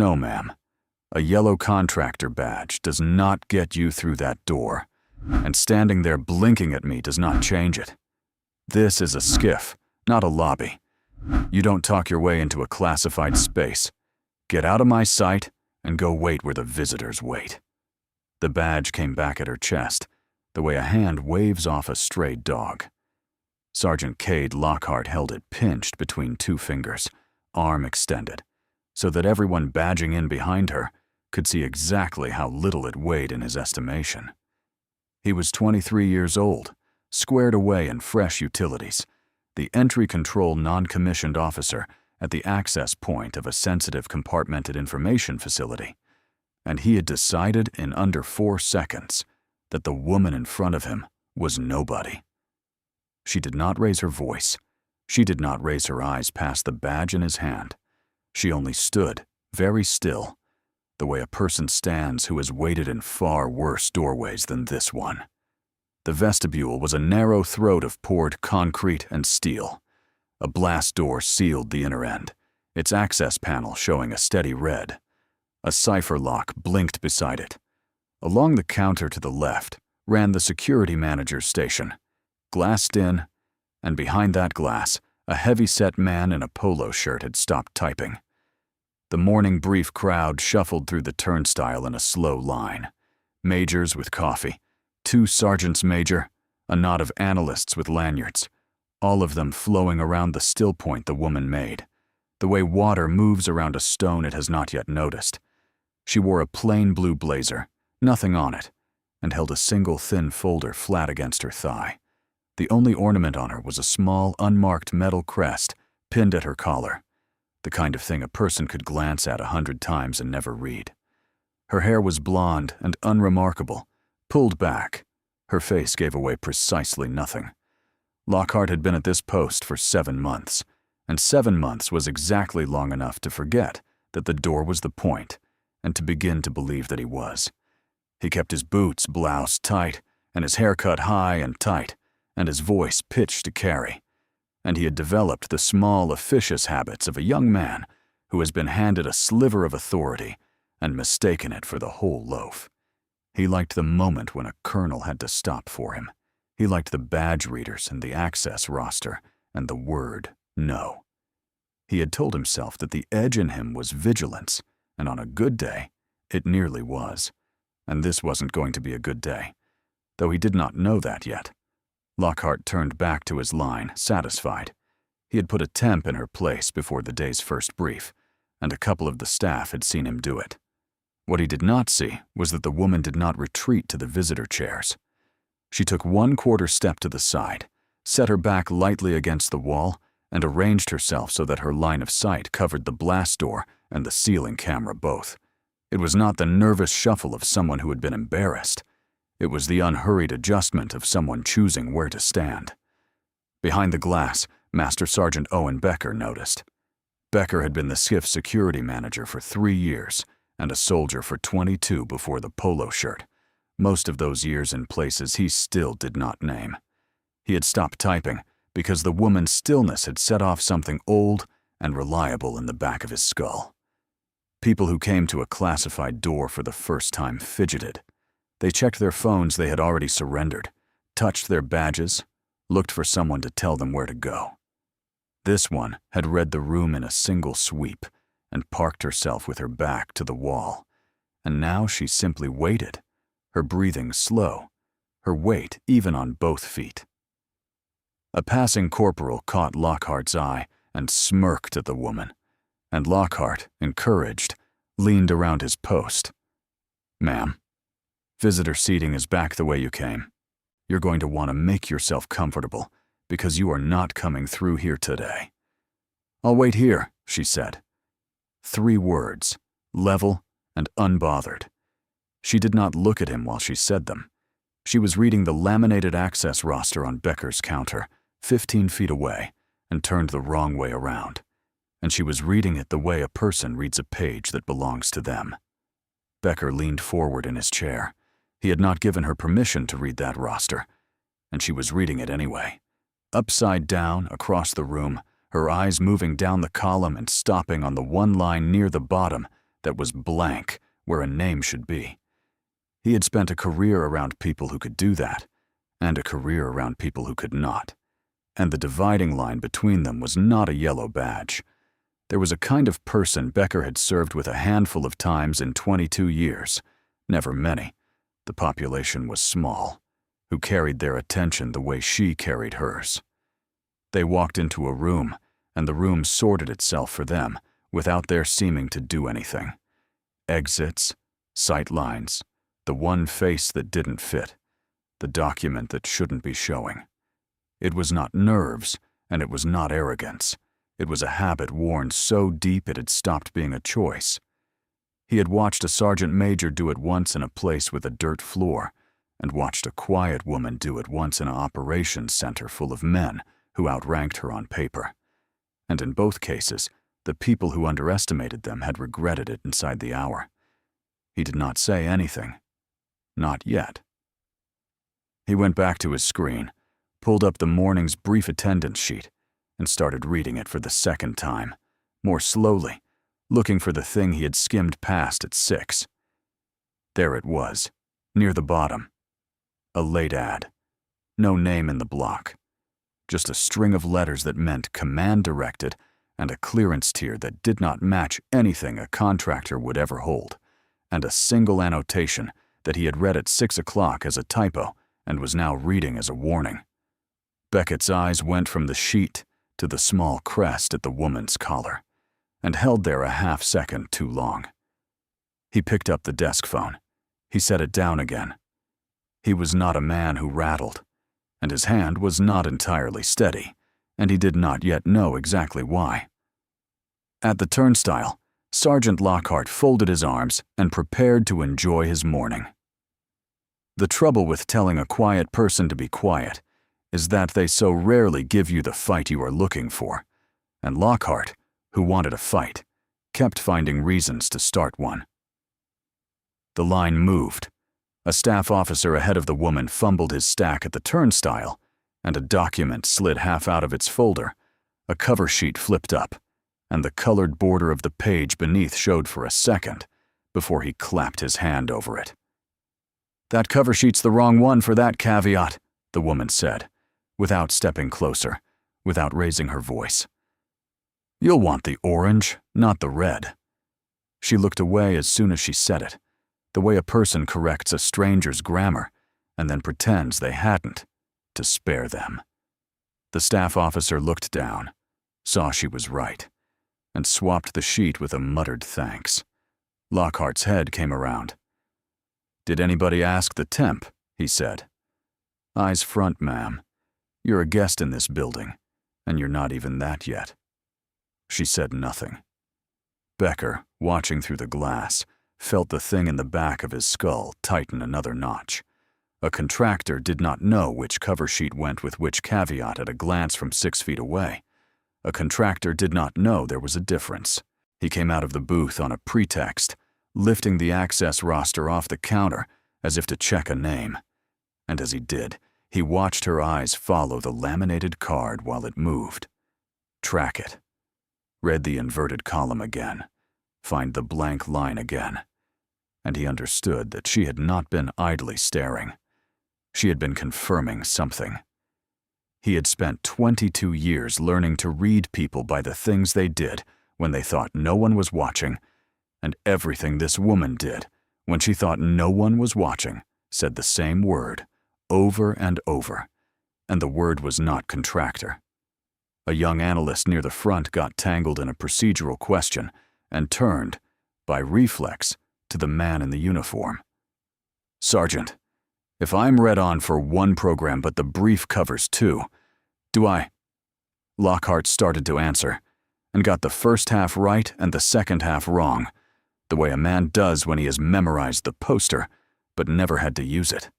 No, ma'am. A yellow contractor badge does not get you through that door, and standing there blinking at me does not change it. This is a SCIF, not a lobby. You don't talk your way into a classified space. Get out of my sight and go wait where the visitors wait. The badge came back at her chest, the way a hand waves off a stray dog. Sergeant Cade Lockhart held it pinched between two fingers, arm extended, so that everyone badging in behind her could see exactly how little it weighed in his estimation. He was 23 years old, squared away in fresh utilities, the entry control non-commissioned officer at the access point of a sensitive compartmented information facility, and he had decided in under 4 seconds that the woman in front of him was nobody. She did not raise her voice. She did not raise her eyes past the badge in his hand. She only stood, very still, the way a person stands who has waited in far worse doorways than this one. The vestibule was a narrow throat of poured concrete and steel. A blast door sealed the inner end, its access panel showing a steady red. A cipher lock blinked beside it. Along the counter to the left ran the security manager's station, glassed in, and behind that glass, a heavy-set man in a polo shirt had stopped typing. The morning brief crowd shuffled through the turnstile in a slow line. Majors with coffee, 2 sergeants major, a knot of analysts with lanyards, all of them flowing around the still point the woman made, the way water moves around a stone it has not yet noticed. She wore a plain blue blazer, nothing on it, and held a single thin folder flat against her thigh. The only ornament on her was a small, unmarked metal crest pinned at her collar, the kind of thing a person could glance at 100 times and never read. Her hair was blonde and unremarkable, pulled back. Her face gave away precisely nothing. Lockhart had been at this post for 7 months, and 7 months was exactly long enough to forget that the door was the point, and to begin to believe that he was. He kept his boots bloused tight, and his hair cut high and tight, and his voice pitched to carry. And he had developed the small, officious habits of a young man who has been handed a sliver of authority and mistaken it for the whole loaf. He liked the moment when a colonel had to stop for him. He liked the badge readers and the access roster and the word no. He had told himself that the edge in him was vigilance, and on a good day, it nearly was. And this wasn't going to be a good day, though he did not know that yet. Lockhart turned back to his line, satisfied. He had put a temp in her place before the day's first brief, and a couple of the staff had seen him do it. What he did not see was that the woman did not retreat to the visitor chairs. She took 1/4 step to the side, set her back lightly against the wall, and arranged herself so that her line of sight covered the blast door and the ceiling camera both. It was not the nervous shuffle of someone who had been embarrassed. It was the unhurried adjustment of someone choosing where to stand. Behind the glass, Master Sergeant Owen Becker noticed. Becker had been the SCIF security manager for 3 years and a soldier for 22 before the polo shirt, most of those years in places he still did not name. He had stopped typing because the woman's stillness had set off something old and reliable in the back of his skull. People who came to a classified door for the first time fidgeted. They checked their phones they had already surrendered, touched their badges, looked for someone to tell them where to go. This one had read the room in a single sweep and parked herself with her back to the wall, and now she simply waited, her breathing slow, her weight even on both feet. A passing corporal caught Lockhart's eye and smirked at the woman, and Lockhart, encouraged, leaned around his post. "Ma'am, visitor seating is back the way you came. You're going to want to make yourself comfortable because you are not coming through here today." "I'll wait here," she said. 3 words, level and unbothered. She did not look at him while she said them. She was reading the laminated access roster on Becker's counter, 15 feet away, and turned the wrong way around. And she was reading it the way a person reads a page that belongs to them. Becker leaned forward in his chair. He had not given her permission to read that roster, and she was reading it anyway. Upside down, across the room, her eyes moving down the column and stopping on the one line near the bottom that was blank where a name should be. He had spent a career around people who could do that, and a career around people who could not. And the dividing line between them was not a yellow badge. There was a kind of person Becker had served with a handful of times in 22 years, never many, the population was small, who carried their attention the way she carried hers. They walked into a room, and the room sorted itself for them, without their seeming to do anything. Exits, sight lines, the one face that didn't fit, the document that shouldn't be showing. It was not nerves, and it was not arrogance. It was a habit worn so deep it had stopped being a choice. He had watched a sergeant major do it once in a place with a dirt floor, and watched a quiet woman do it once in an operations center full of men who outranked her on paper. And in both cases, the people who underestimated them had regretted it inside the hour. He did not say anything. Not yet. He went back to his screen, pulled up the morning's brief attendance sheet, and started reading it for the second time, more slowly, looking for the thing he had skimmed past at 6. There it was, near the bottom. A late ad. No name in the block. Just a string of letters that meant command-directed and a clearance tier that did not match anything a contractor would ever hold, and a single annotation that he had read at 6 o'clock as a typo and was now reading as a warning. Beckett's eyes went from the sheet to the small crest at the woman's collar, and held there a half-second too long. He picked up the desk phone. He set it down again. He was not a man who rattled, and his hand was not entirely steady, and he did not yet know exactly why. At the turnstile, Sergeant Lockhart folded his arms and prepared to enjoy his morning. The trouble with telling a quiet person to be quiet is that they so rarely give you the fight you are looking for, and Lockhart, who wanted a fight, kept finding reasons to start one. The line moved. A staff officer ahead of the woman fumbled his stack at the turnstile, and a document slid half out of its folder. A cover sheet flipped up, and the colored border of the page beneath showed for a second before he clapped his hand over it. "That cover sheet's the wrong one for that caveat," the woman said, without stepping closer, without raising her voice. "You'll want the orange, not the red." She looked away as soon as she said it, the way a person corrects a stranger's grammar and then pretends they hadn't, to spare them. The staff officer looked down, saw she was right, and swapped the sheet with a muttered thanks. Lockhart's head came around. "Did anybody ask the temp?" he said. "Eyes front, ma'am. You're a guest in this building, and you're not even that yet." She said nothing. Becker, watching through the glass, felt the thing in the back of his skull tighten another notch. A contractor did not know which cover sheet went with which caveat at a glance from 6 feet away. A contractor did not know there was a difference. He came out of the booth on a pretext, lifting the access roster off the counter as if to check a name. And as he did, he watched her eyes follow the laminated card while it moved. Track it. Read the inverted column again. Find the blank line again. And he understood that she had not been idly staring. She had been confirming something. He had spent 22 years learning to read people by the things they did when they thought no one was watching, and everything this woman did when she thought no one was watching said the same word, over and over, and the word was not contractor. A young analyst near the front got tangled in a procedural question and turned, by reflex, to the man in the uniform. "Sergeant, if I'm read on for one program but the brief covers 2, do I—" Lockhart started to answer, and got the first half right and the second half wrong, the way a man does when he has memorized the poster but never had to use it.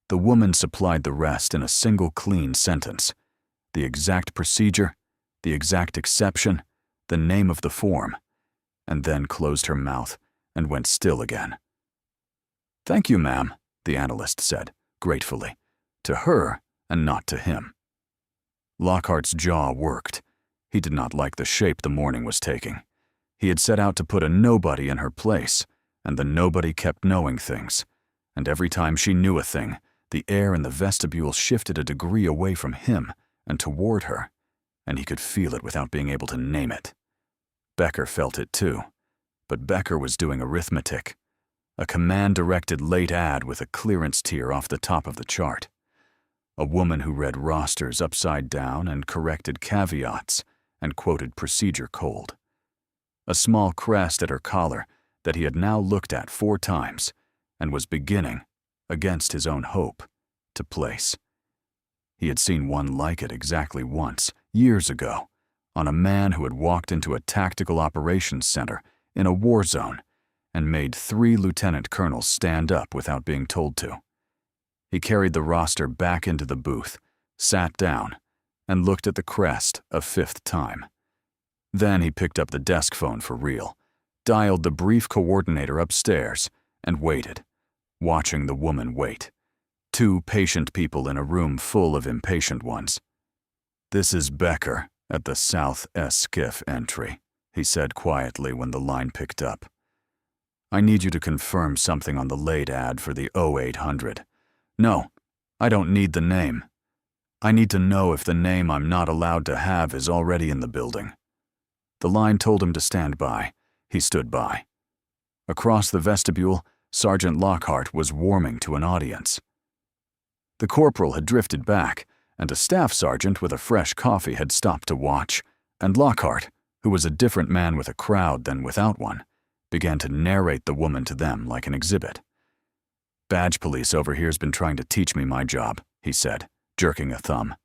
The woman supplied the rest in a single clean sentence. The exact procedure, the exact exception, the name of the form, and then closed her mouth and went still again. "Thank you, ma'am," the analyst said, gratefully, to her and not to him. Lockhart's jaw worked. He did not like the shape the morning was taking. He had set out to put a nobody in her place, and the nobody kept knowing things. And every time she knew a thing, the air in the vestibule shifted a degree away from him and toward her, and he could feel it without being able to name it. Becker felt it too, but Becker was doing arithmetic. A command-directed late ad with a clearance tier off the top of the chart. A woman who read rosters upside down and corrected caveats and quoted procedure cold. A small crest at her collar that he had now looked at 4 times and was beginning, against his own hope, to place. He had seen one like it exactly once, years ago, on a man who had walked into a tactical operations center in a war zone and made 3 lieutenant colonels stand up without being told to. He carried the roster back into the booth, sat down, and looked at the crest a 5th time. Then he picked up the desk phone for real, dialed the brief coordinator upstairs, and waited, watching the woman wait. 2 patient people in a room full of impatient ones. "This is Becker at the South SCIF entry," he said quietly when the line picked up. "I need you to confirm something on the late ad for the 0800. No, I don't need the name. I need to know if the name I'm not allowed to have is already in the building." The line told him to stand by. He stood by. Across the vestibule, Sergeant Lockhart was warming to an audience. The corporal had drifted back, and a staff sergeant with a fresh coffee had stopped to watch, and Lockhart, who was a different man with a crowd than without one, began to narrate the woman to them like an exhibit. "Badge police over here's been trying to teach me my job," he said, jerking a thumb.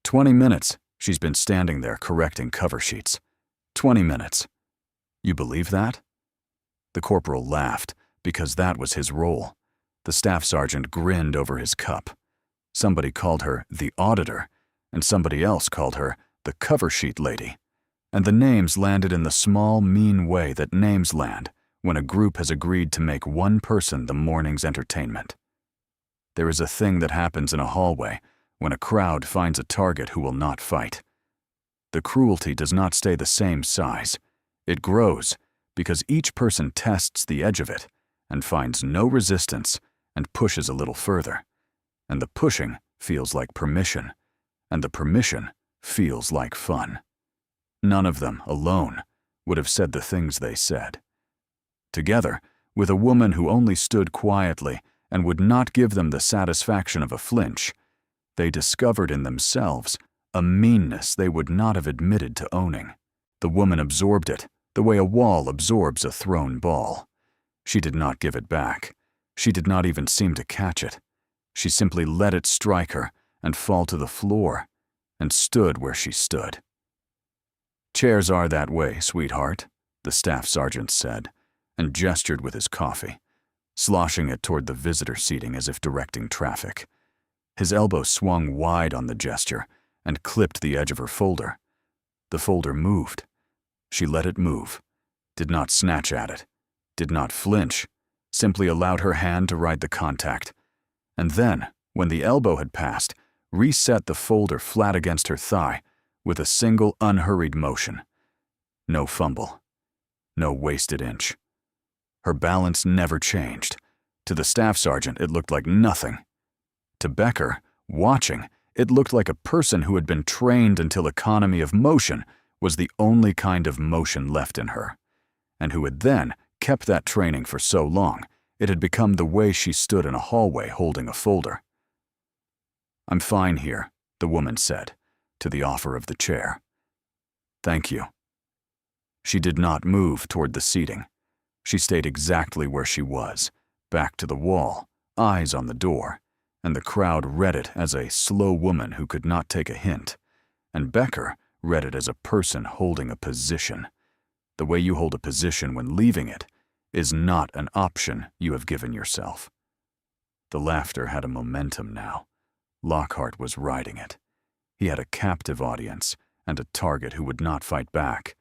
20 minutes she's been standing there correcting cover sheets. 20 minutes. You believe that? The corporal laughed, because that was his role. The staff sergeant grinned over his cup. Somebody called her the auditor, and somebody else called her the cover sheet lady. And the names landed in the small, mean way that names land when a group has agreed to make one person the morning's entertainment. There is a thing that happens in a hallway when a crowd finds a target who will not fight. The cruelty does not stay the same size. It grows because each person tests the edge of it and finds no resistance and pushes a little further. And the pushing feels like permission, and the permission feels like fun. None of them, alone, would have said the things they said. Together, with a woman who only stood quietly and would not give them the satisfaction of a flinch, they discovered in themselves a meanness they would not have admitted to owning. The woman absorbed it, the way a wall absorbs a thrown ball. She did not give it back. She did not even seem to catch it. She simply let it strike her and fall to the floor, and stood where she stood. "Chairs are that way, sweetheart," the staff sergeant said, and gestured with his coffee, sloshing it toward the visitor seating as if directing traffic. His elbow swung wide on the gesture and clipped the edge of her folder. The folder moved. She let it move, did not snatch at it, did not flinch, simply allowed her hand to ride the contact, and then, when the elbow had passed, reset the folder flat against her thigh with a single unhurried motion. No fumble, no wasted inch. Her balance never changed. To the staff sergeant, it looked like nothing. To Becker, watching, it looked like a person who had been trained until economy of motion was the only kind of motion left in her, and who had then kept that training for so long, it had become the way she stood in a hallway holding a folder. "I'm fine here," the woman said, to the offer of the chair. "Thank you." She did not move toward the seating. She stayed exactly where she was, back to the wall, eyes on the door, and the crowd read it as a slow woman who could not take a hint, and Becker read it as a person holding a position. The way you hold a position when leaving it is not an option you have given yourself. The laughter had a momentum now. Lockhart was riding it. He had a captive audience and a target who would not fight back,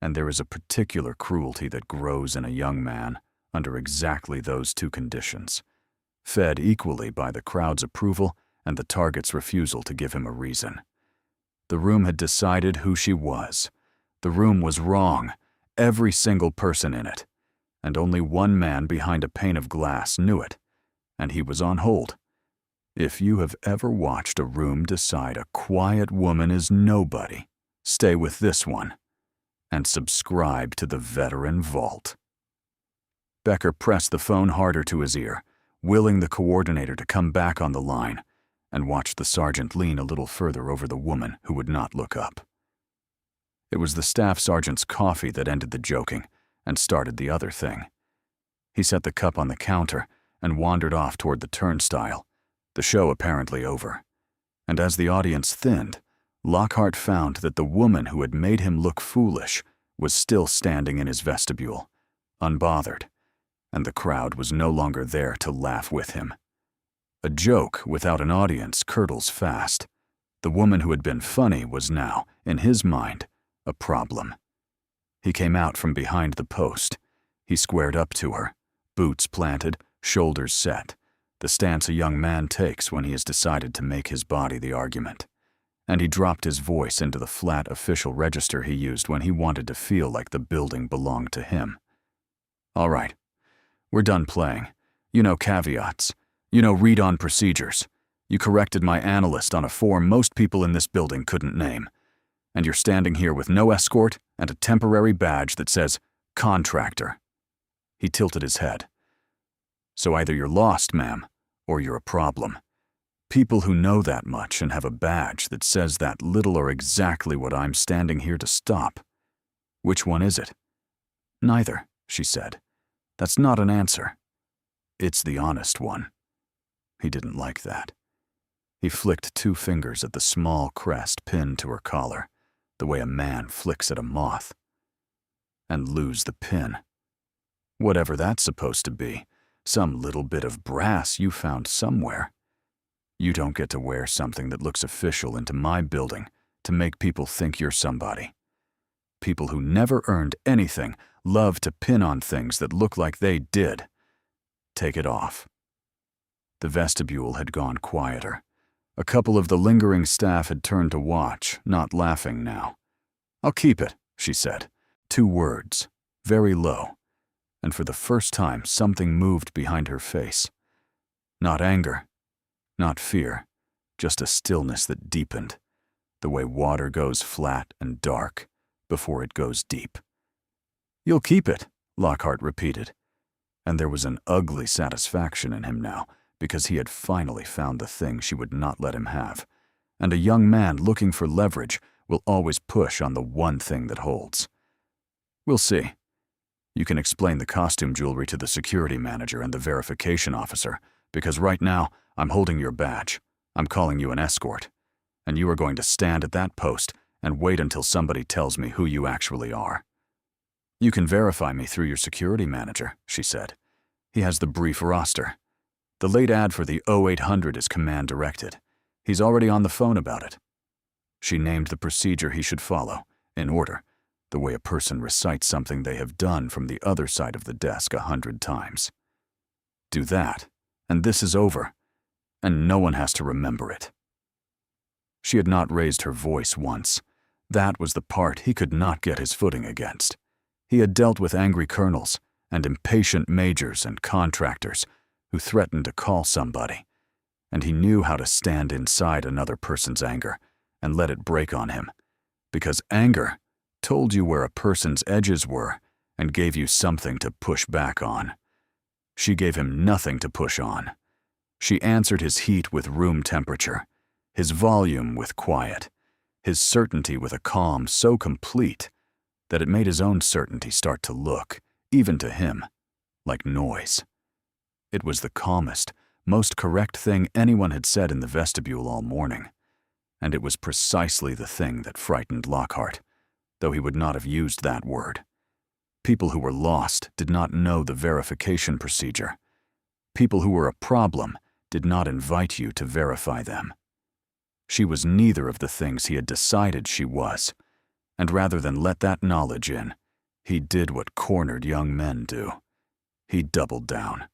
and there is a particular cruelty that grows in a young man under exactly those 2 conditions, fed equally by the crowd's approval and the target's refusal to give him a reason. The room had decided who she was. The room was wrong. every single person in it, and only one man behind a pane of glass knew it, and he was on hold. If you have ever watched a room decide a quiet woman is nobody, stay with this one, and subscribe to the Veteran Vault. Becker pressed the phone harder to his ear, willing the coordinator to come back on the line, and watched the sergeant lean a little further over the woman who would not look up. It was the staff sergeant's coffee that ended the joking and started the other thing. He set the cup on the counter and wandered off toward the turnstile, the show apparently over. And as the audience thinned, Lockhart found that the woman who had made him look foolish was still standing in his vestibule, unbothered, and the crowd was no longer there to laugh with him. A joke without an audience curdles fast. The woman who had been funny was now, in his mind, a problem. He came out from behind the post. He squared up to her, boots planted, shoulders set, the stance a young man takes when he has decided to make his body the argument. And he dropped his voice into the flat official register he used when he wanted to feel like the building belonged to him. All right, we're done playing. You know caveats. You know read-on procedures. You corrected my analyst on a form most people in this building couldn't name. And you're standing here with no escort and a temporary badge that says contractor. He tilted his head. So either you're lost, ma'am, or you're a problem. People who know that much and have a badge that says that little are exactly what I'm standing here to stop. Which one is it? Neither, she said. That's not an answer. It's the honest one. He didn't like that. He flicked 2 fingers at the small crest pinned to her collar, the way a man flicks at a moth. And lose the pin. Whatever that's supposed to be, some little bit of brass you found somewhere. You don't get to wear something that looks official into my building to make people think you're somebody. People who never earned anything love to pin on things that look like they did. Take it off. The vestibule had gone quieter. A couple of the lingering staff had turned to watch, not laughing now. I'll keep it, she said. 2 words, very low. And for the first time, something moved behind her face. Not anger, not fear, just a stillness that deepened, the way water goes flat and dark before it goes deep. You'll keep it, Lockhart repeated. And there was an ugly satisfaction in him now, because he had finally found the thing she would not let him have. And a young man looking for leverage will always push on the one thing that holds. We'll see. You can explain the costume jewelry to the security manager and the verification officer, because right now, I'm holding your badge. I'm calling you an escort. And you are going to stand at that post and wait until somebody tells me who you actually are. You can verify me through your security manager, she said. He has the brief roster. The late ad for the 0800 is command-directed. He's already on the phone about it. She named the procedure he should follow, in order, the way a person recites something they have done from the other side of the desk 100 times. Do that, and this is over, and no one has to remember it. She had not raised her voice once. That was the part he could not get his footing against. He had dealt with angry colonels and impatient majors and contractors who threatened to call somebody, and he knew how to stand inside another person's anger and let it break on him, because anger told you where a person's edges were and gave you something to push back on. She gave him nothing to push on. She answered his heat with room temperature, his volume with quiet, his certainty with a calm so complete that it made his own certainty start to look, even to him, like noise. It was the calmest, most correct thing anyone had said in the vestibule all morning, and it was precisely the thing that frightened Lockhart, though he would not have used that word. People who were lost did not know the verification procedure. People who were a problem did not invite you to verify them. She was neither of the things he had decided she was, and rather than let that knowledge in, he did what cornered young men do. He doubled down.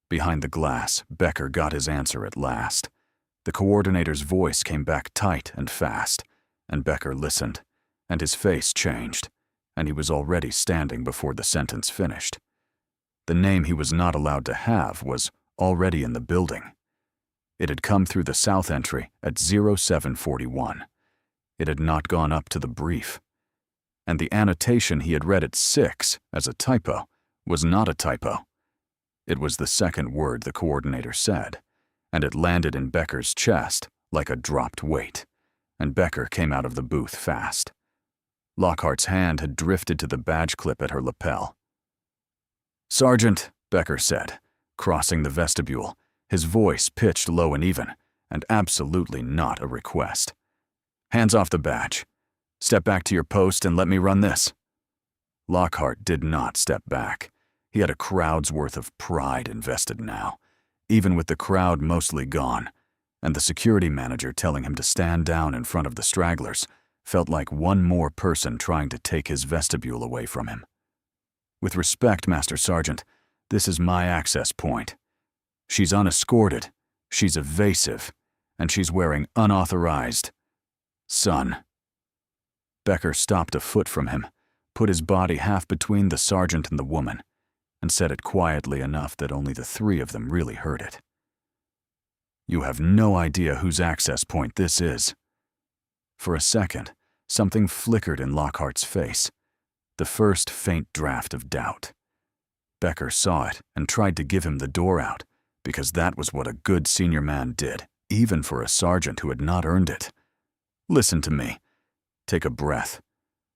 Behind the glass, Becker got his answer at last. The coordinator's voice came back tight and fast, and Becker listened, and his face changed. and he was already standing before the sentence finished. The name he was not allowed to have was already in the building. It had come through the south entry at 0741. It had not gone up to the brief. And the annotation he had read at 6 as a typo was not a typo. It was the second word the coordinator said, and it landed in Becker's chest like a dropped weight, and Becker came out of the booth fast. Lockhart's hand had drifted to the badge clip at her lapel. "Sergeant," Becker said, crossing the vestibule, his voice pitched low and even, and absolutely not a request. "Hands off the badge. Step back to your post and let me run this." Lockhart did not step back. He had a crowd's worth of pride invested now, even with the crowd mostly gone, and the security manager telling him to stand down in front of the stragglers felt like one more person trying to take his vestibule away from him. "With respect, Master Sergeant, this is my access point. She's unescorted, she's evasive, and she's wearing unauthorized. Son." Becker stopped a foot from him, put his body half between the sergeant and the woman, and said it quietly enough that only the three of them really heard it. "You have no idea whose access point this is." For a second, something flickered in Lockhart's face, the first faint draft of doubt. Becker saw it and tried to give him the door out, because that was what a good senior man did, even for a sergeant who had not earned it. "Listen to me. Take a breath.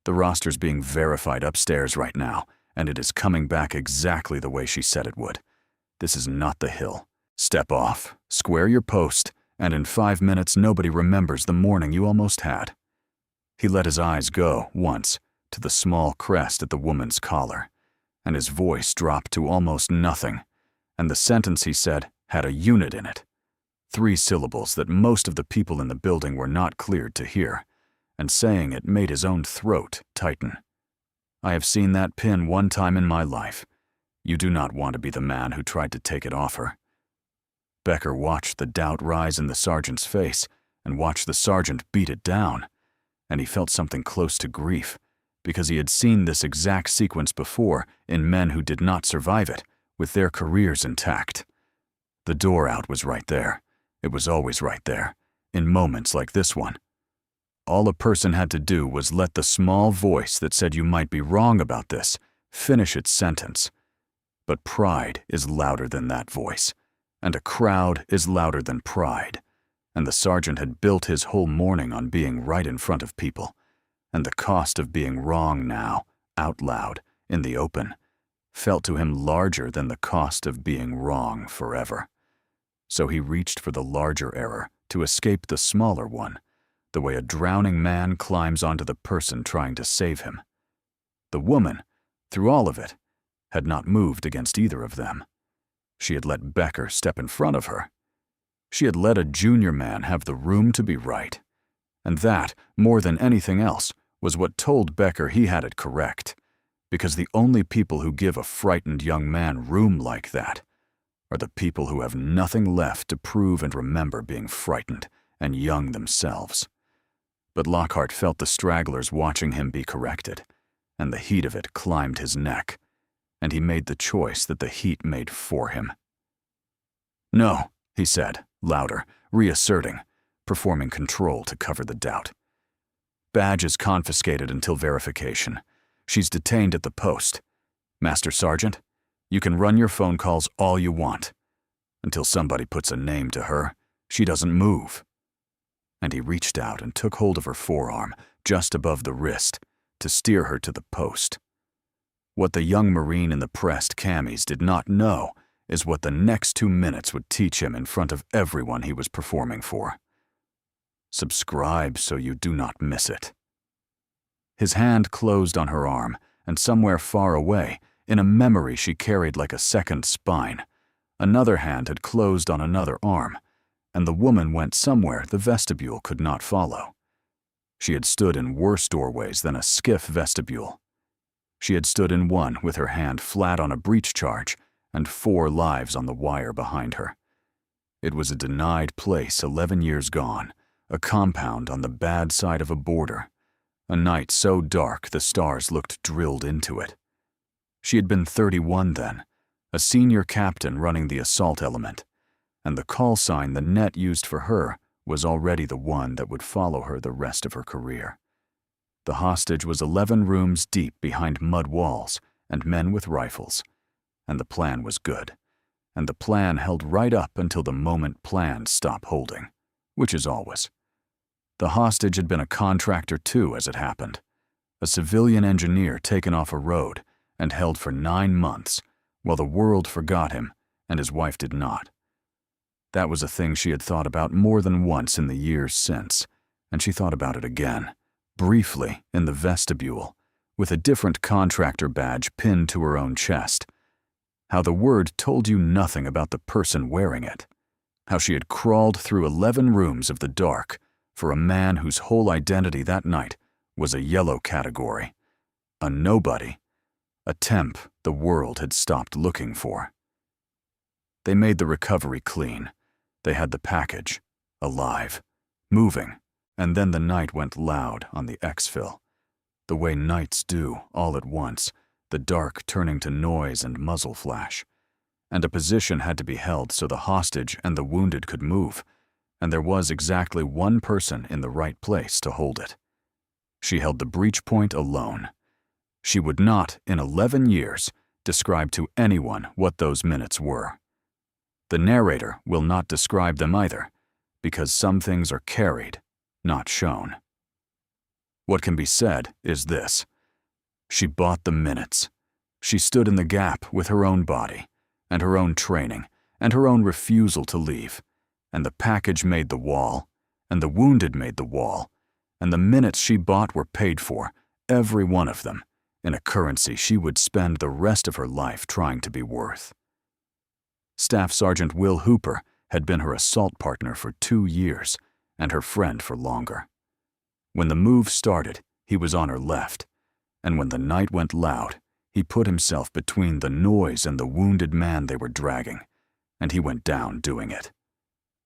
The roster's being verified upstairs right now, and it is coming back exactly the way she said it would. This is not the hill. Step off, square your post, and in 5 minutes nobody remembers the morning you almost had." He let his eyes go, once, to the small crest at the woman's collar, and his voice dropped to almost nothing, and the sentence he said had a unit in it. 3 syllables that most of the people in the building were not cleared to hear, and saying it made his own throat tighten. "I have seen that pin one time in my life. You do not want to be the man who tried to take it off her." Becker watched the doubt rise in the sergeant's face and watched the sergeant beat it down, and he felt something close to grief, because he had seen this exact sequence before in men who did not survive it, with their careers intact. The door out was right there. It was always right there, in moments like this one. All a person had to do was let the small voice that said you might be wrong about this finish its sentence. But pride is louder than that voice, and a crowd is louder than pride, and the sergeant had built his whole morning on being right in front of people, and the cost of being wrong now, out loud, in the open, felt to him larger than the cost of being wrong forever. So he reached for the larger error to escape the smaller one, the way a drowning man climbs onto the person trying to save him. The woman, through all of it, had not moved against either of them. She had let Becker step in front of her. She had let a junior man have the room to be right. And that, more than anything else, was what told Becker he had it correct, because the only people who give a frightened young man room like that are the people who have nothing left to prove and remember being frightened and young themselves. But Lockhart felt the stragglers watching him be corrected, and the heat of it climbed his neck, and he made the choice that the heat made for him. "No," he said, louder, reasserting, performing control to cover the doubt. "Badge is confiscated until verification. She's detained at the post. Master Sergeant, you can run your phone calls all you want. Until somebody puts a name to her, she doesn't move." And he reached out and took hold of her forearm, just above the wrist, to steer her to the post. What the young Marine in the pressed camis did not know is what the next 2 minutes would teach him in front of everyone he was performing for. Subscribe so you do not miss it. His hand closed on her arm, and somewhere far away, in a memory she carried like a second spine, another hand had closed on another arm, and the woman went somewhere the vestibule could not follow. She had stood in worse doorways than a SCIF vestibule. She had stood in one with her hand flat on a breach charge and 4 lives on the wire behind her. It was a denied place 11 years gone, a compound on the bad side of a border, a night so dark the stars looked drilled into it. She had been 31 then, a senior captain running the assault element, and the call sign the net used for her was already the one that would follow her the rest of her career. The hostage was 11 rooms deep behind mud walls and men with rifles, and the plan was good, and the plan held right up until the moment plans stop holding, which is always. The hostage had been a contractor too, as it happened, a civilian engineer taken off a road and held for 9 months, while the world forgot him and his wife did not. That was a thing she had thought about more than once in the years since, and she thought about it again, briefly in the vestibule, with a different contractor badge pinned to her own chest. How the word told you nothing about the person wearing it. How she had crawled through 11 rooms of the dark for a man whose whole identity that night was a yellow category, a nobody, a temp the world had stopped looking for. They made the recovery clean. They had the package, alive, moving, and then the night went loud on the exfil, the way nights do all at once, the dark turning to noise and muzzle flash. And a position had to be held so the hostage and the wounded could move, and there was exactly one person in the right place to hold it. She held the breach point alone. She would not, in 11 years, describe to anyone what those minutes were. The narrator will not describe them either, because some things are carried, not shown. What can be said is this. She bought the minutes. She stood in the gap with her own body, and her own training, and her own refusal to leave, and the package made the wall, and the wounded made the wall, and the minutes she bought were paid for, every one of them, in a currency she would spend the rest of her life trying to be worth. Staff Sergeant Will Hooper had been her assault partner for 2 years, and her friend for longer. When the move started, he was on her left, and when the night went loud, he put himself between the noise and the wounded man they were dragging, and he went down doing it.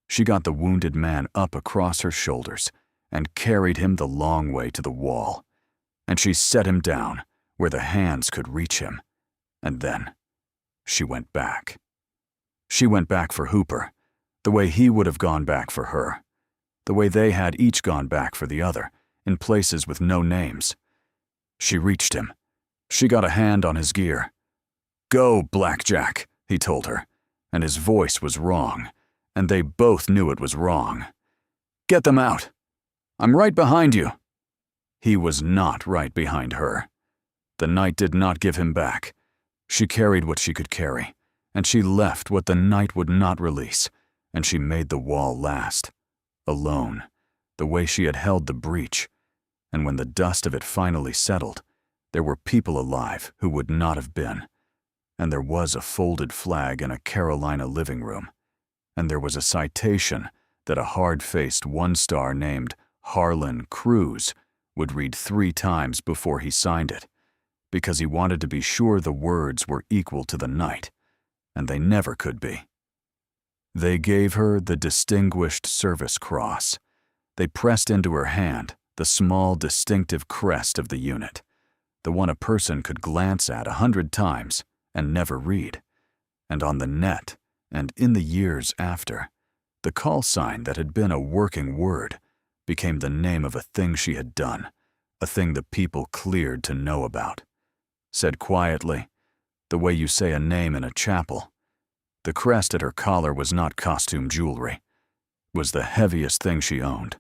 She got the wounded man up across her shoulders and carried him the long way to the wall, and she set him down where the hands could reach him, and then she went back. She went back for Hooper, the way he would have gone back for her, the way they had each gone back for the other, in places with no names. She reached him. She got a hand on his gear. "Go, Blackjack," he told her, and his voice was wrong, and they both knew it was wrong. "Get them out. I'm right behind you." He was not right behind her. The night did not give him back. She carried what she could carry, and she left what the night would not release, and she made the wall last, alone, the way she had held the breach, and when the dust of it finally settled, there were people alive who would not have been, and there was a folded flag in a Carolina living room, and there was a citation that a hard-faced one-star named Harlan Cruz would read 3 times before he signed it, because he wanted to be sure the words were equal to the night, and they never could be. They gave her the Distinguished Service Cross. They pressed into her hand the small distinctive crest of the unit, the one a person could glance at 100 times and never read. And on the net, and in the years after, the call sign that had been a working word became the name of a thing she had done, a thing the people cleared to know about. Said quietly, the way you say a name in a chapel. The crest at her collar was not costume jewelry. It was the heaviest thing she owned,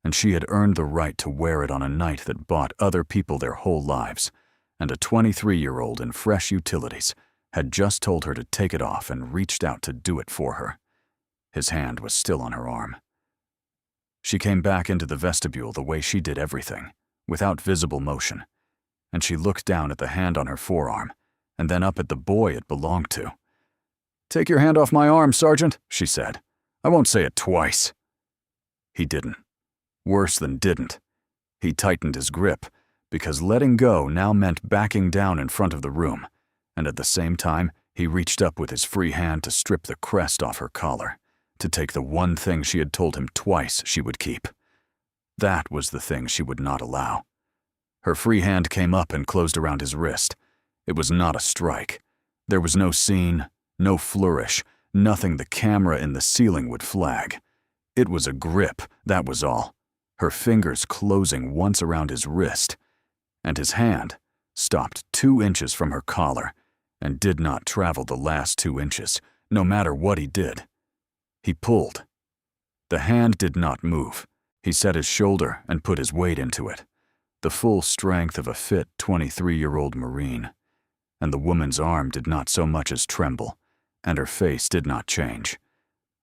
and she had earned the right to wear it on a night that bought other people their whole lives, and a 23-year-old in fresh utilities had just told her to take it off and reached out to do it for her. His hand was still on her arm. She came back into the vestibule the way she did everything, without visible motion, and she looked down at the hand on her forearm, and then up at the boy it belonged to. "Take your hand off my arm, Sergeant," she said. "I won't say it twice." He didn't. Worse than didn't. He tightened his grip, because letting go now meant backing down in front of the room, and at the same time, he reached up with his free hand to strip the crest off her collar, to take the one thing she had told him twice she would keep. That was the thing she would not allow. Her free hand came up and closed around his wrist. It was not a strike. There was no scene, no flourish, nothing the camera in the ceiling would flag. It was a grip, that was all. Her fingers closing once around his wrist, and his hand stopped 2 inches from her collar and did not travel the last 2 inches, no matter what he did. He pulled. The hand did not move. He set his shoulder and put his weight into it, the full strength of a fit 23-year-old Marine. And the woman's arm did not so much as tremble, and her face did not change.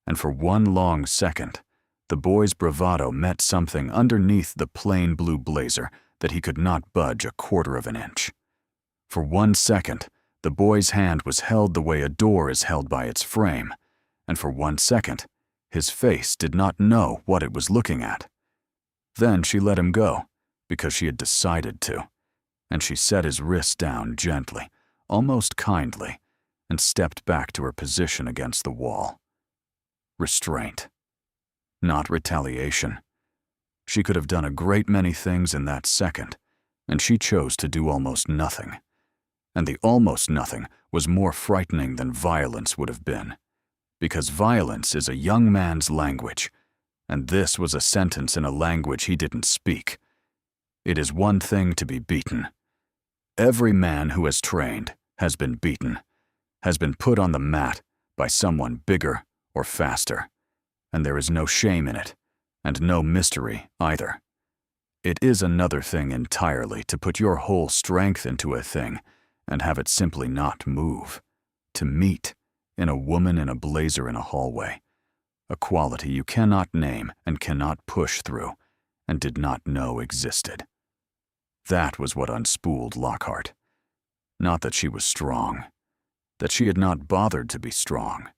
And for 1 long second, the boy's bravado met something underneath the plain blue blazer that he could not budge a 1/4 of an inch. For 1 second, the boy's hand was held the way a door is held by its frame, and for 1 second, his face did not know what it was looking at. Then she let him go, because she had decided to, and she set his wrist down gently, almost kindly, and stepped back to her position against the wall. Restraint. Not retaliation. She could have done a great many things in that second, and she chose to do almost nothing. And the almost nothing was more frightening than violence would have been, because violence is a young man's language, and this was a sentence in a language he didn't speak. It is one thing to be beaten. Every man who has trained has been beaten, has been put on the mat by someone bigger or faster, and there is no shame in it, and no mystery either. It is another thing entirely to put your whole strength into a thing and have it simply not move, to meet in a woman in a blazer in a hallway, a quality you cannot name and cannot push through, and did not know existed. That was what unspooled Lockhart. Not that she was strong, that she had not bothered to be strong,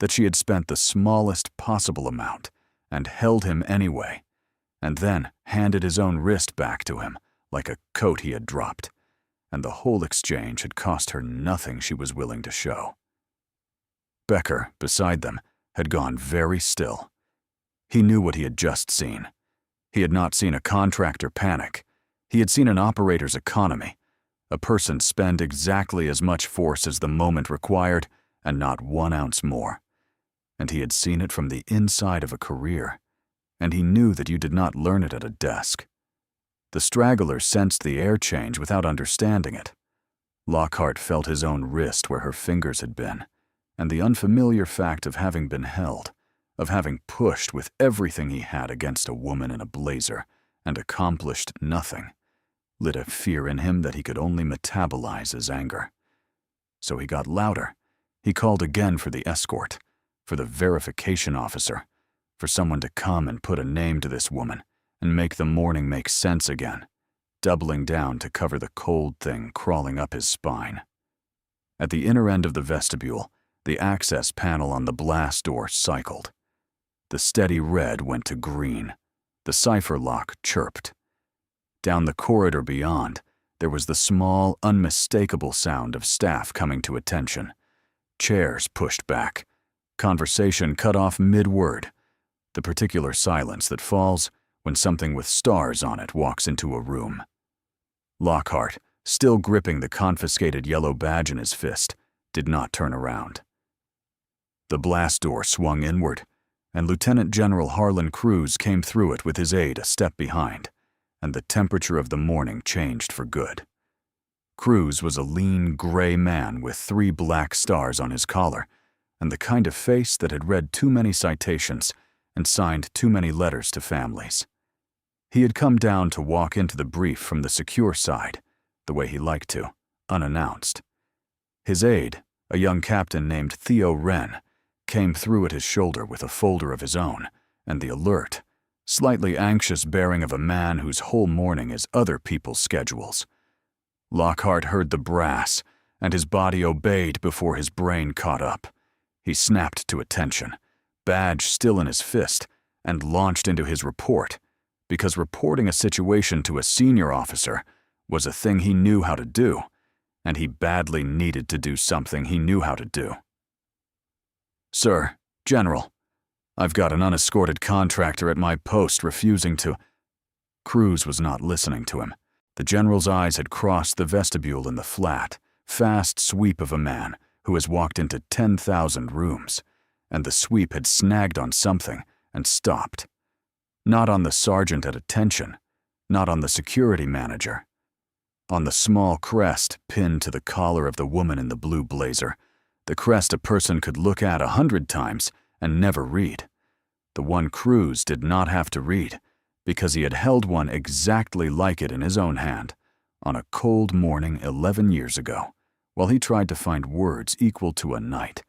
that she had spent the smallest possible amount and held him anyway, and then handed his own wrist back to him like a coat he had dropped, and the whole exchange had cost her nothing she was willing to show. Becker, beside them, had gone very still. He knew what he had just seen. He had not seen a contractor panic. He had seen an operator's economy, a person spend exactly as much force as the moment required and not 1 ounce more. And he had seen it from the inside of a career, and he knew that you did not learn it at a desk. The straggler sensed the air change without understanding it. Lockhart felt his own wrist where her fingers had been, and the unfamiliar fact of having been held, of having pushed with everything he had against a woman in a blazer and accomplished nothing, lit a fear in him that he could only metabolize as anger. So he got louder. He called again for the escort, for the verification officer, for someone to come and put a name to this woman and make the morning make sense again, doubling down to cover the cold thing crawling up his spine. At the inner end of the vestibule, the access panel on the blast door cycled. The steady red went to green. The cipher lock chirped. Down the corridor beyond, there was the small, unmistakable sound of staff coming to attention. Chairs pushed back. Conversation cut off mid-word. The particular silence that falls when something with stars on it walks into a room. Lockhart, still gripping the confiscated yellow badge in his fist, did not turn around. The blast door swung inward, and Lieutenant General Harlan Cruz came through it with his aide a step behind, and the temperature of the morning changed for good. Cruz was a lean, gray man with 3 black stars on his collar, and the kind of face that had read too many citations and signed too many letters to families. He had come down to walk into the brief from the secure side, the way he liked to, unannounced. His aide, a young captain named Theo Wren, came through at his shoulder with a folder of his own, and the alert, slightly anxious bearing of a man whose whole morning is other people's schedules. Lockhart heard the brass, and his body obeyed before his brain caught up. He snapped to attention, badge still in his fist, and launched into his report, because reporting a situation to a senior officer was a thing he knew how to do, and he badly needed to do something he knew how to do. "Sir, General, I've got an unescorted contractor at my post refusing to—" Cruz was not listening to him. The general's eyes had crossed the vestibule in the flat, fast sweep of a man who has walked into 10,000 rooms, and the sweep had snagged on something and stopped. Not on the sergeant at attention, not on the security manager. On the small crest pinned to the collar of the woman in the blue blazer, the crest a person could look at 100 times and never read. The one Cruz did not have to read, because he had held one exactly like it in his own hand on a cold morning 11 years ago, while he tried to find words equal to a night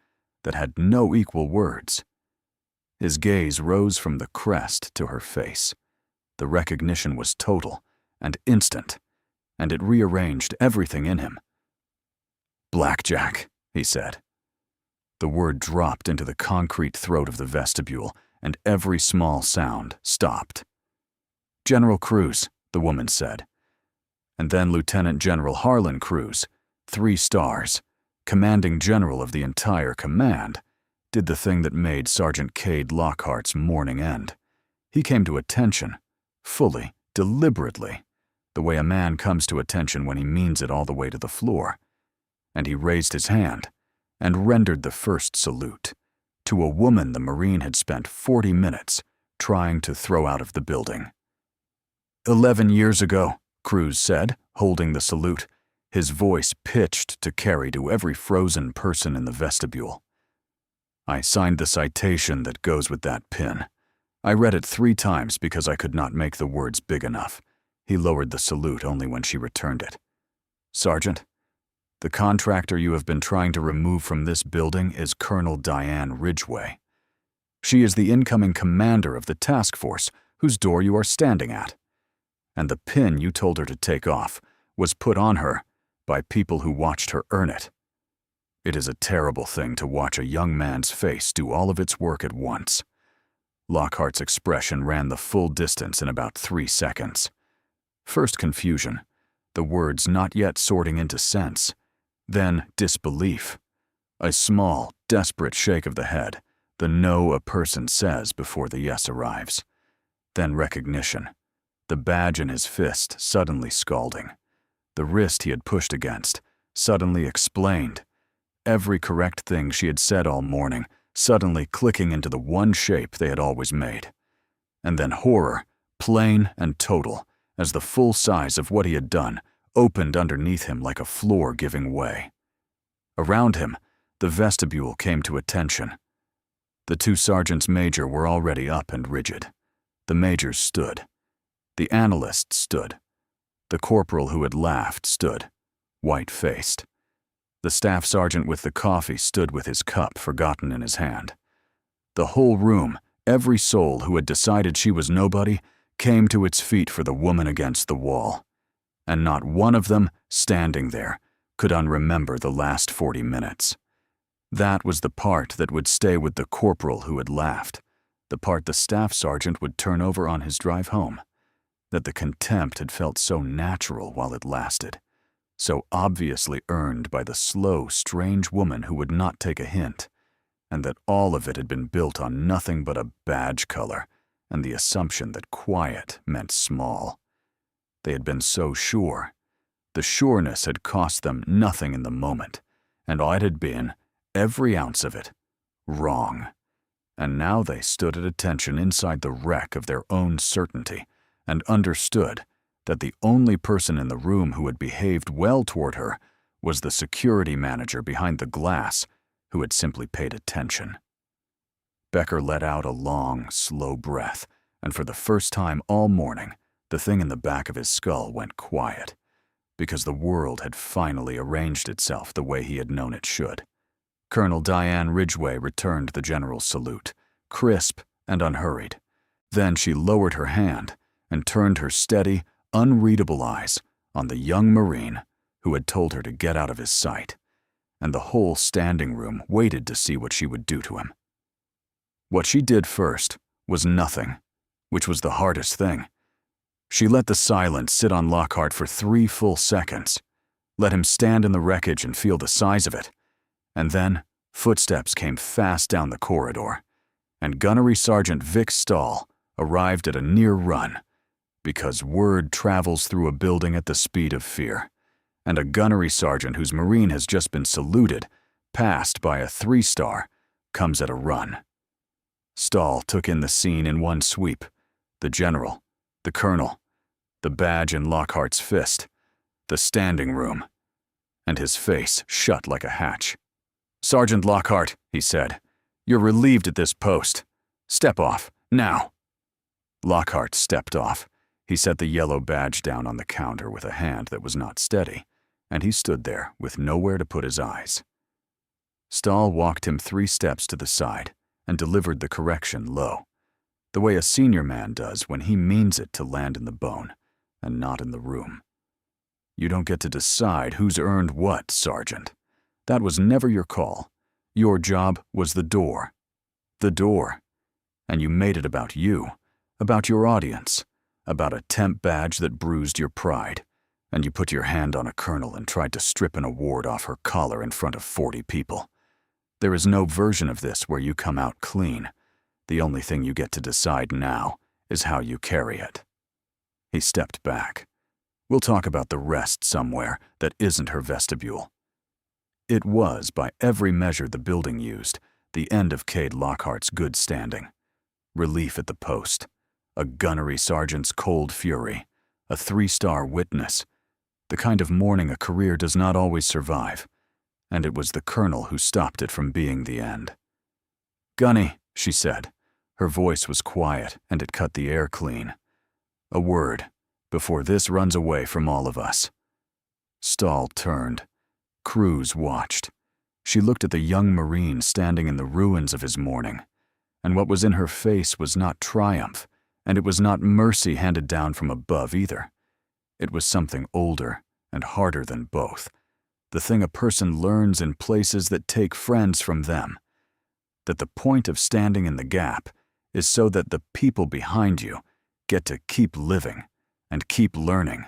that had no equal words. His gaze rose from the crest to her face. The recognition was total and instant, and it rearranged everything in him. "Blackjack," he said. The word dropped into the concrete throat of the vestibule, and every small sound stopped. "General Cruz," the woman said. And then Lieutenant General Harlan Cruz, 3 stars, commanding general of the entire command, did the thing that made Sergeant Cade Lockhart's morning end. He came to attention, fully, deliberately, the way a man comes to attention when he means it all the way to the floor. And he raised his hand and rendered the first salute to a woman the Marine had spent 40 minutes trying to throw out of the building. 11 years ago, Cruz said, holding the salute, his voice pitched to carry to every frozen person in the vestibule. I signed the citation that goes with that pin. I read it 3 times because I could not make the words big enough. He lowered the salute only when she returned it. "Sergeant, the contractor you have been trying to remove from this building is Colonel Diane Ridgway. She is the incoming commander of the task force whose door you are standing at. And the pin you told her to take off was put on her by people who watched her earn it. It is a terrible thing to watch a young man's face do all of its work at once." Lockhart's expression ran the full distance in about 3 seconds. First confusion, the words not yet sorting into sense. Then disbelief. A small, desperate shake of the head, the no a person says before the yes arrives. Then recognition. The badge in his fist suddenly scalding. The wrist he had pushed against suddenly explained. Every correct thing she had said all morning suddenly clicking into the one shape they had always made. And then horror, plain and total, as the full size of what he had done opened underneath him like a floor giving way. Around him, the vestibule came to attention. The 2 sergeants major were already up and rigid. The majors stood. The analyst stood. The corporal who had laughed stood, white-faced. The staff sergeant with the coffee stood with his cup forgotten in his hand. The whole room, every soul who had decided she was nobody, came to its feet for the woman against the wall. And not one of them, standing there, could unremember the last 40 minutes. That was the part that would stay with the corporal who had laughed, the part the staff sergeant would turn over on his drive home. That the contempt had felt so natural while it lasted, so obviously earned by the slow, strange woman who would not take a hint, and that all of it had been built on nothing but a badge color and the assumption that quiet meant small. They had been so sure. The sureness had cost them nothing in the moment, and it had been, every ounce of it, wrong. And now they stood at attention inside the wreck of their own certainty, and understood that the only person in the room who had behaved well toward her was the security manager behind the glass who had simply paid attention. Becker let out a long, slow breath, and for the first time all morning, the thing in the back of his skull went quiet, because the world had finally arranged itself the way he had known it should. Colonel Diane Ridgway returned the general's salute, crisp and unhurried. Then she lowered her hand and turned her steady, unreadable eyes on the young Marine who had told her to get out of his sight, and the whole standing room waited to see what she would do to him. What she did first was nothing, which was the hardest thing. She let the silence sit on Lockhart for 3 full seconds, let him stand in the wreckage and feel the size of it, and then footsteps came fast down the corridor, and Gunnery Sergeant Vic Stahl arrived at a near run, Because word travels through a building at the speed of fear, and a gunnery sergeant whose Marine has just been saluted, passed by a 3-star, comes at a run. Stahl took in the scene in one sweep: the general, the colonel, the badge in Lockhart's fist, the standing room, and his face shut like a hatch. "Sergeant Lockhart," he said, "you're relieved at this post. Step off, now." Lockhart stepped off. He set the yellow badge down on the counter with a hand that was not steady, and he stood there with nowhere to put his eyes. Stahl walked him 3 steps to the side and delivered the correction low, the way a senior man does when he means it to land in the bone and not in the room. "You don't get to decide who's earned what, Sergeant. That was never your call. Your job was the door. The door. And you made it about you, about your audience, about a temp badge that bruised your pride, and you put your hand on a colonel and tried to strip an award off her collar in front of 40 people. There is no version of this where you come out clean. The only thing you get to decide now is how you carry it." He stepped back. "We'll talk about the rest somewhere that isn't her vestibule." It was, by every measure the building used, the end of Cade Lockhart's good standing. Relief at the post, a gunnery sergeant's cold fury, a 3-star witness, the kind of mourning a career does not always survive, and it was the colonel who stopped it from being the end. "Gunny," she said. Her voice was quiet, and it cut the air clean. "A word, before this runs away from all of us." Stahl turned. Cruz watched. She looked at the young Marine standing in the ruins of his mourning, and what was in her face was not triumph, and it was not mercy handed down from above either. It was something older and harder than both, the thing a person learns in places that take friends from them, that the point of standing in the gap is so that the people behind you get to keep living and keep learning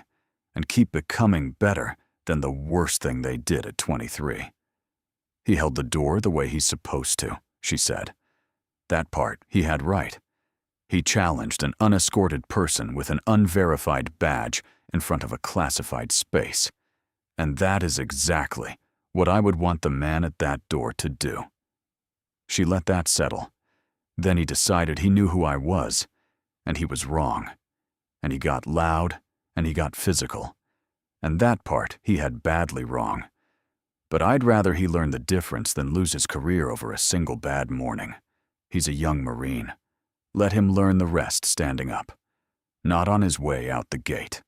and keep becoming better than the worst thing they did at 23. "He held the door the way he's supposed to," she said. That part he had right. He challenged an unescorted person with an unverified badge in front of a classified space. And that is exactly what I would want the man at that door to do. She let that settle. Then he decided he knew who I was, and he was wrong. And he got loud, and he got physical. And that part he had badly wrong. But I'd rather he learn the difference than lose his career over a single bad morning. He's a young Marine. Let him learn the rest standing up. Not on his way out the gate.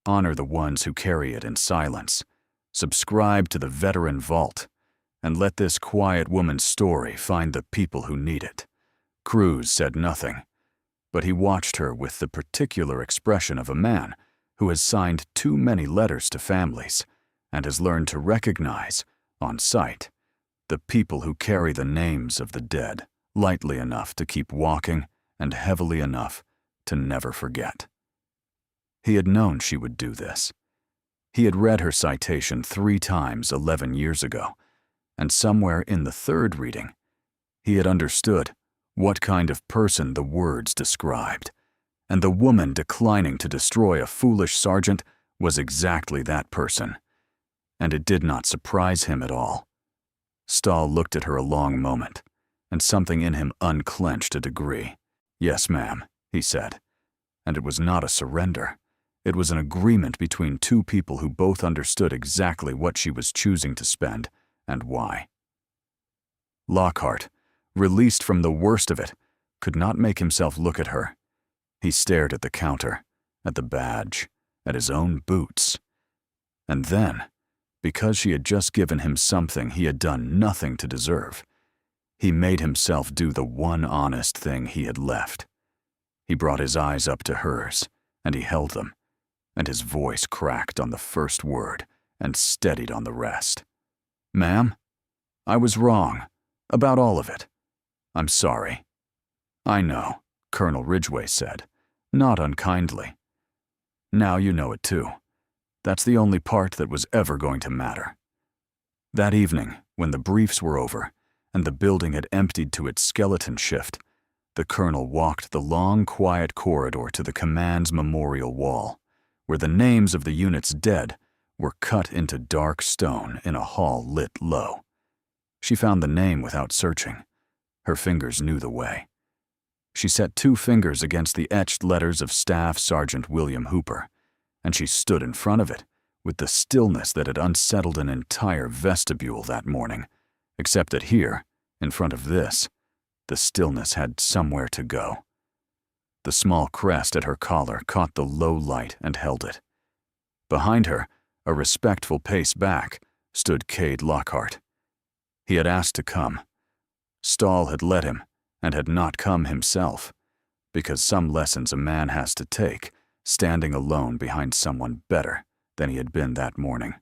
Honor the ones who carry it in silence. Subscribe to the veteran vault. And let this quiet woman's story find the people who need it. Cruz said nothing, but he watched her with the particular expression of a man who has signed too many letters to families and has learned to recognize, on sight, the people who carry the names of the dead lightly enough to keep walking and heavily enough to never forget. He had known she would do this. He had read her citation 3 times 11 years ago, and somewhere in the 3rd reading, he had understood what kind of person the words described, and the woman declining to destroy a foolish sergeant was exactly that person, and it did not surprise him at all. Stahl looked at her a long moment, and something in him unclenched a degree. "Yes, ma'am," he said, and it was not a surrender. It was an agreement between 2 people who both understood exactly what she was choosing to spend and why. Lockhart, released from the worst of it, could not make himself look at her. He stared at the counter, at the badge, at his own boots. And then, because she had just given him something he had done nothing to deserve, he made himself do the one honest thing he had left. He brought his eyes up to hers, and he held them, and his voice cracked on the first word and steadied on the rest. "Ma'am, I was wrong, about all of it. I'm sorry." "I know," Colonel Ridgway said, not unkindly. "Now you know it too. That's the only part that was ever going to matter." That evening, when the briefs were over, and the building had emptied to its skeleton shift, The colonel walked the long, quiet corridor to the command's memorial wall, where the names of the unit's dead were cut into dark stone in a hall lit low. She found the name without searching. Her fingers knew the way. She set 2 fingers against the etched letters of Staff Sergeant William Hooper, and she stood in front of it with the stillness that had unsettled an entire vestibule that morning, except that here, in front of this, the stillness had somewhere to go. The small crest at her collar caught the low light and held it. Behind her, a respectful pace back, stood Cade Lockhart. He had asked to come. Stahl had let him, and had not come himself, because some lessons a man has to take, standing alone behind someone better than he had been that morning.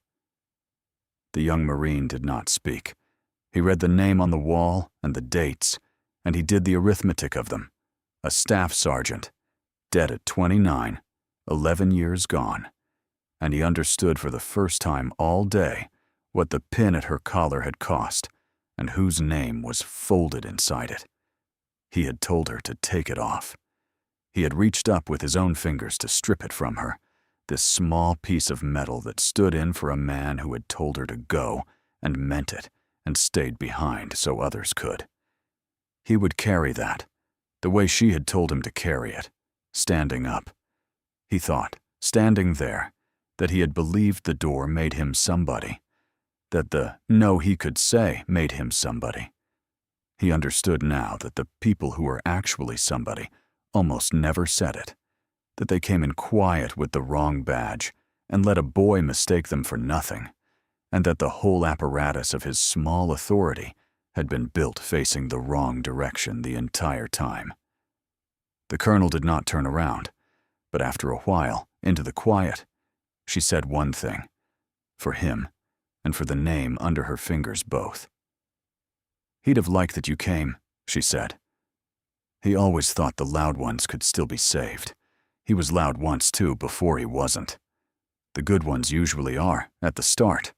The young Marine did not speak. He read the name on the wall and the dates, and he did the arithmetic of them. A staff sergeant, dead at 29, 11 years gone, and he understood for the first time all day what the pin at her collar had cost and whose name was folded inside it. He had told her to take it off. He had reached up with his own fingers to strip it from her, this small piece of metal that stood in for a man who had told her to go and meant it and stayed behind so others could. He would carry that, the way she had told him to carry it, standing up. He thought, standing there, that he had believed the door made him somebody, that the no he could say made him somebody. He understood now that the people who were actually somebody almost never said it, that they came in quiet with the wrong badge and let a boy mistake them for nothing, and that the whole apparatus of his small authority had been built facing the wrong direction the entire time. The colonel did not turn around, but after a while, into the quiet, she said one thing, for him and for the name under her fingers both. "He'd have liked that you came," she said. "He always thought the loud ones could still be saved. He was loud once too before he wasn't. The good ones usually are, at the start.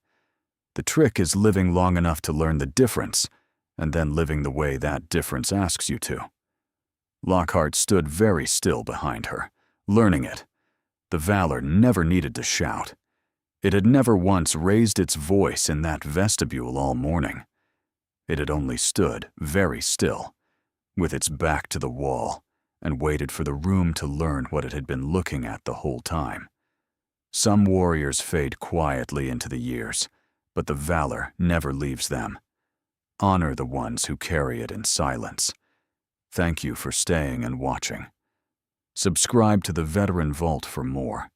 The trick is living long enough to learn the difference, and then living the way that difference asks you to." Lockhart stood very still behind her, learning it. The valor never needed to shout. It had never once raised its voice in that vestibule all morning. It had only stood very still, with its back to the wall, and waited for the room to learn what it had been looking at the whole time. Some warriors fade quietly into the years, but the valor never leaves them. Honor the ones who carry it in silence. Thank you for staying and watching. Subscribe to the Veteran Vault for more.